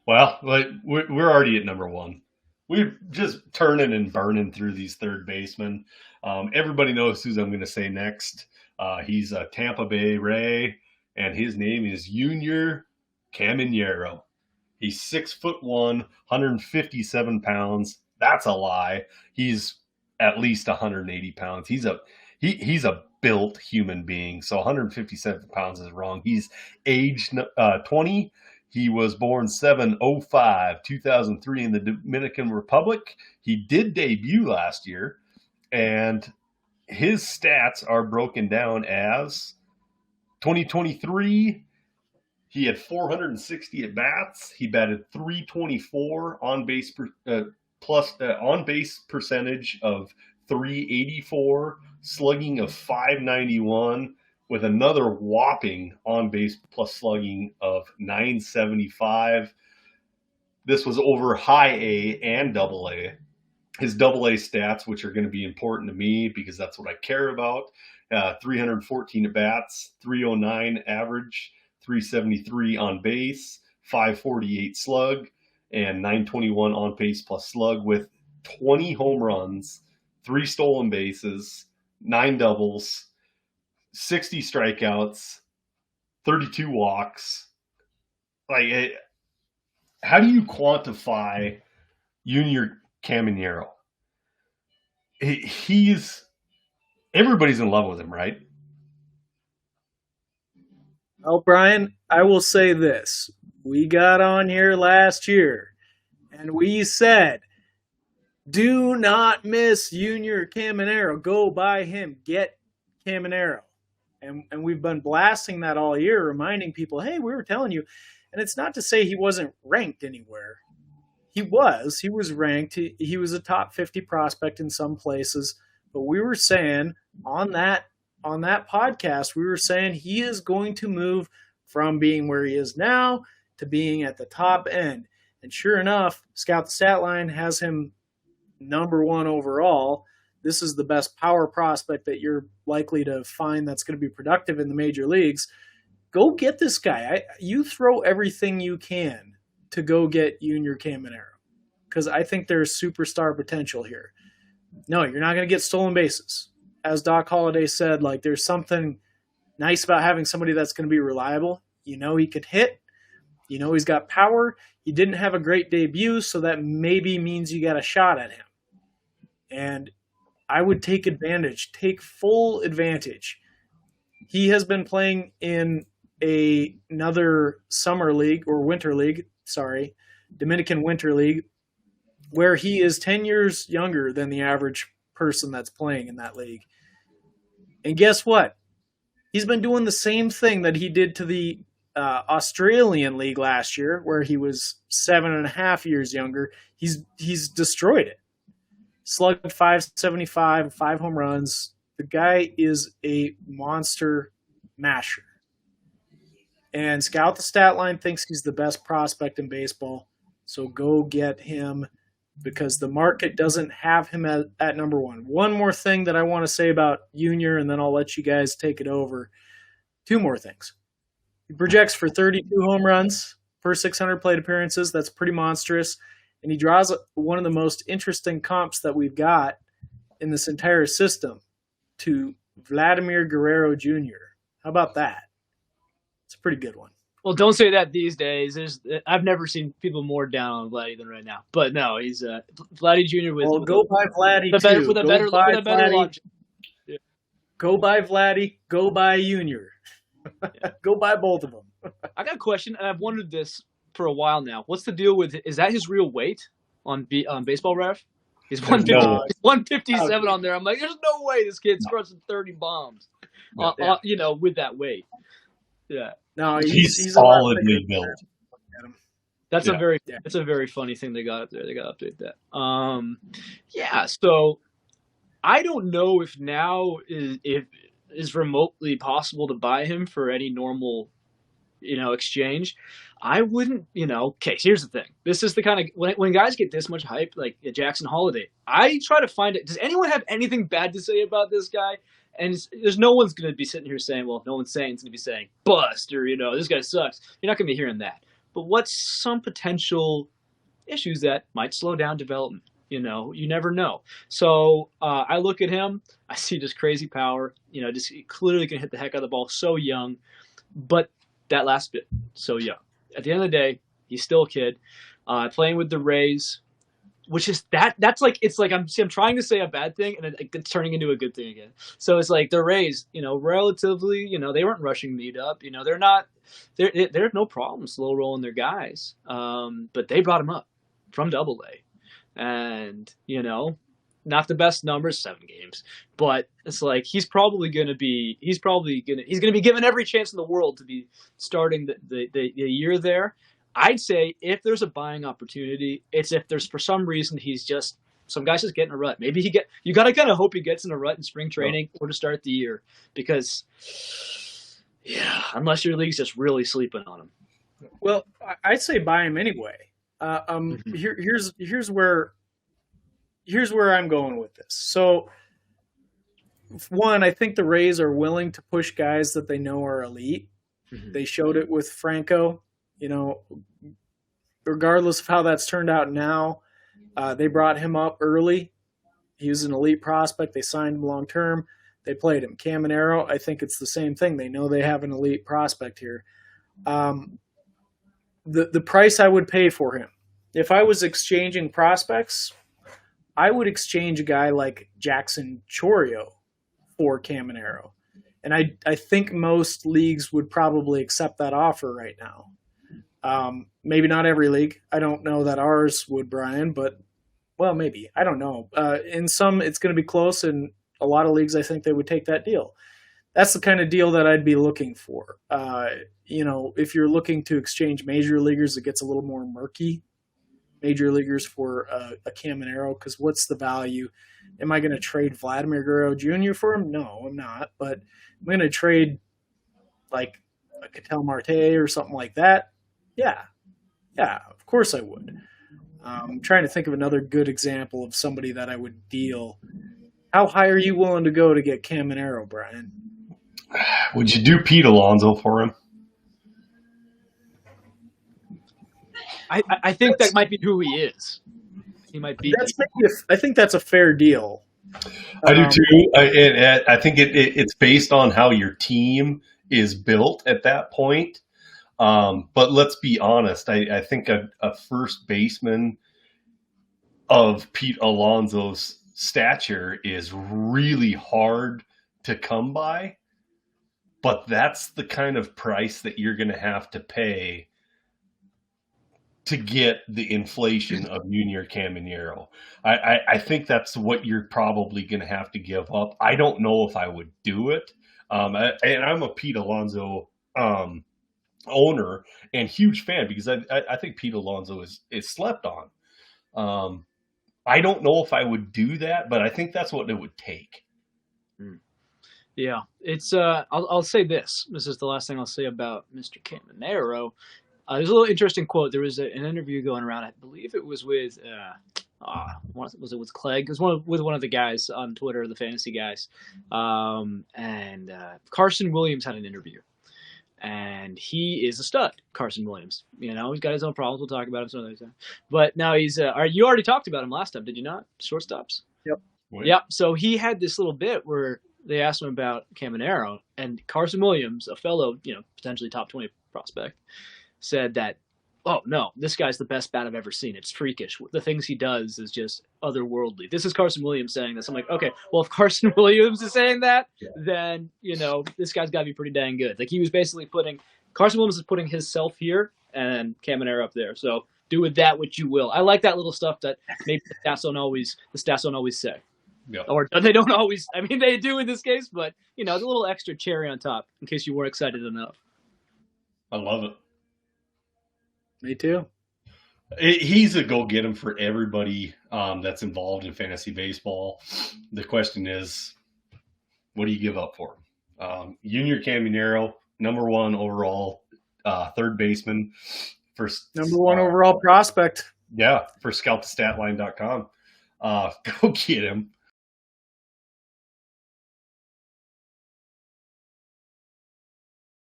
Well, like we're already at number one. We're just turning and burning through these third basemen. Everybody knows who I'm going to say next. He's a Tampa Bay Ray, and his name is Junior Caminero. He's 6'1", 157 pounds. That's a lie. He's at least 180 pounds. He's a built human being. So 157 pounds is wrong. He's age 20. He was born 7/05, 2003 in the Dominican Republic. He did debut last year, and his stats are broken down as 2023. He had 460 at bats. He batted 324 on base on base percentage of 384, slugging of 591, with another whopping on base plus slugging of 975. This was over high A and double A. His double A stats, which are going to be important to me because that's what I care about: 314 at bats, 309 average, 373 on base, 548 slug, and 921 on base plus slug, with 20 home runs, 3 stolen bases, 9 doubles, 60 strikeouts, 32 walks. Like, how do you quantify Junior Caminero? He's everybody's in love with him, right? Well, Brian, I will say this. We got on here last year, and we said, do not miss Junior Caminero. Go buy him. Get Caminero. And we've been blasting that all year, reminding people, hey, we were telling you. And it's not to say he wasn't ranked anywhere. He was ranked. He was a top 50 prospect in some places. But we were saying on that podcast, we were saying he is going to move from being where he is now to being at the top end. And sure enough, Scout the Stat Line has him number 1 overall. This is the best power prospect that you're likely to find that's going to be productive in the major leagues. Go get this guy. You throw everything you can to go get Junior Caminero, because I think there's superstar potential here. No, you're not going to get stolen bases. As Doc Holliday said, like, there's something nice about having somebody that's going to be reliable. You know he could hit. You know he's got power. He didn't have a great debut, so that maybe means you got a shot at him. And I would take full advantage. He has been playing in another summer league or winter league, Dominican Winter League, where he is 10 years younger than the average person that's playing in that league. And guess what? He's been doing the same thing that he did to the Australian League last year, where he was 7.5 years younger. He's destroyed it. Slugged 575, 5 home runs. The guy is a monster masher. And Scout the Stat Line thinks he's the best prospect in baseball. So go get him, because the market doesn't have him at number 1. One more thing that I want to say about Junior, and then I'll let you guys take it over. 2 more things. He projects for 32 home runs per 600 plate appearances. That's pretty monstrous. And he draws one of the most interesting comps that we've got in this entire system to Vladimir Guerrero Jr. How about that? It's a pretty good one. Well, don't say that these days. I've never seen people more down on Vladdy than right now. But no, he's Vladdy Jr. with go buy Vladdy too. With a better logic. Yeah. Go buy Vladdy. Go buy Junior. Yeah. Go buy both of them. I got a question, and I've wondered this for a while now. What's the deal with? Is that his real weight on Baseball Ref? He's 157 on there. I'm like, there's no way this kid's crushing 30 bombs. With that weight. Yeah. No, he's solidly built. That's a very funny thing they got up there. They got to update that. So I don't know if now is remotely possible to buy him for any normal, exchange. I wouldn't, okay, here's the thing. This is the kind of, when guys get this much hype, like Jackson Holiday, I try to find it. Does anyone have anything bad to say about this guy? And there's no one's going to be sitting here saying, well, no one's saying it's going to be saying bust or, this guy sucks. You're not going to be hearing that. but what's some potential issues that might slow down development? You never know. So I look at him, I see just crazy power. Just he clearly can hit the heck out of the ball. So young, but that last bit, so young. At the end of the day, he's still a kid. Playing with the Rays, which is that's like it's like I'm trying to say a bad thing and it's turning into a good thing again. So it's like the Rays, relatively, they weren't rushing meat up. They're no problem slow rolling their guys. But they brought him up from Double A. And, not the best numbers, 7 games, but it's like he's going to be given every chance in the world to be starting the year there. I'd say if there's a buying opportunity, it's if there's for some reason some guys just get in a rut. Maybe you got to kind of hope he gets in a rut in spring training or to start the year, because unless your league's just really sleeping on him. Well, I'd say buy him anyway. Here's where I'm going with this. So, one, I think the Rays are willing to push guys that they know are elite. Mm-hmm. They showed it with Franco. Regardless of how that's turned out now, they brought him up early. He was an elite prospect. They signed him long term. They played him. Caminero, I think it's the same thing. They know they have an elite prospect here. The price I would pay for him, if I was exchanging prospects, I would exchange a guy like Jackson Chourio for Caminero. And I think most leagues would probably accept that offer right now. Maybe not every league. I don't know that ours would, Brian, but, well, maybe. I don't know. In some, it's going to be close. In a lot of leagues, I think they would take that deal. That's the kind of deal that I'd be looking for. If you're looking to exchange major leaguers, it gets a little more murky. Major leaguers for a Caminero, because what's the value? Am I going to trade Vladimir Guerrero Jr. for him? No, I'm not. But I'm going to trade like a Ketel Marte or something like that. Yeah, of course I would. I'm trying to think of another good example of somebody that I would deal. How high are you willing to go to get Caminero, Brian? Would you do Pete Alonso for him? I think that might be who he is. He might be. I think that's a fair deal. I do too. I think it's based on how your team is built at that point. But let's be honest. I think a first baseman of Pete Alonso's stature is really hard to come by. But that's the kind of price that you're going to have to pay to get the inflation of Junior Caminero. I think that's what you're probably going to have to give up. I don't know if I would do it. And I'm a Pete Alonso owner and huge fan, because I think Pete Alonso is slept on. I don't know if I would do that, but I think that's what it would take. Yeah, it's. I'll say this. This is the last thing I'll say about Mr. Caminero. There's a little interesting quote. There was an interview going around. I believe it was with, was it with Clegg? It was with one of the guys on Twitter, the fantasy guys. And Carson Williams had an interview. And he is a stud, Carson Williams. He's got his own problems. We'll talk about him some other time. But now he's, you already talked about him last time, did you not? Shortstops? Yep. Yep. So he had this little bit where they asked him about Caminero, and Carson Williams, a fellow, potentially top 20 prospect, said that, oh, no, this guy's the best bat I've ever seen. It's freakish. The things he does is just otherworldly. This is Carson Williams saying this. I'm like, okay, well, if Carson Williams is saying that, then, this guy's got to be pretty dang good. Like, he was basically Carson Williams is putting himself here and Caminero up there. So do with that what you will. I like that little stuff that maybe the stats don't always say. Yeah. Or they don't always. I mean, they do in this case, but, the little extra cherry on top in case you weren't excited enough. I love it. Me too. He's a go get him for everybody that's involved in fantasy baseball. The question is, what do you give up for him? Junior Caminero, number 1 overall, third baseman. Number 1 overall prospect. Yeah, for scoutthestatline.com. Go get him.